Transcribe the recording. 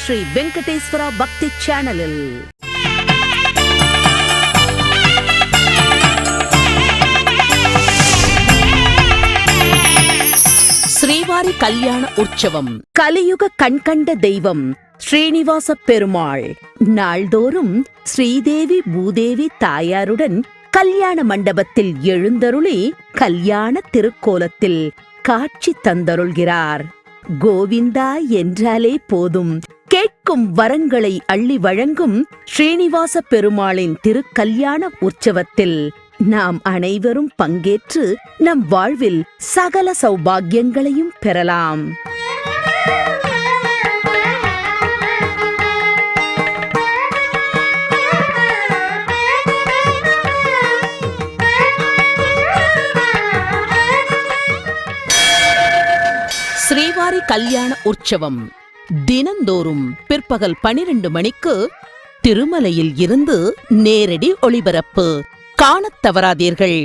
ஸ்ரீ வெங்கடேஸ்வரா பக்தி சேனலில். ஸ்ரீவாரி கல்யாண உற்சவம். கலியுக கண்கண்ட தெய்வம் ஸ்ரீனிவாச பெருமாள் நாள்தோறும் ஸ்ரீதேவி பூதேவி தாயாருடன் கல்யாண மண்டபத்தில் எழுந்தருளி கல்யாண திருக்கோலத்தில் காட்சி தந்தருள்கிறார். கோவிந்தா என்றாலே போதும், கேட்கும் வரங்களை அள்ளி வழங்கும் ஸ்ரீனிவாச பெருமாளின் திருக்கல்யாண உற்சவத்தில் நாம் அனைவரும் பங்கேற்று நம் வாழ்வில் சகல சௌபாகியங்களையும் பெறலாம். ஸ்ரீவாரி கல்யாண உற்சவம் தினந்தோறும் பிற்பகல் 12 மணிக்கு திருமலையில் இருந்து நேரடி ஒளிபரப்பு காணத் தவறாதீர்கள்.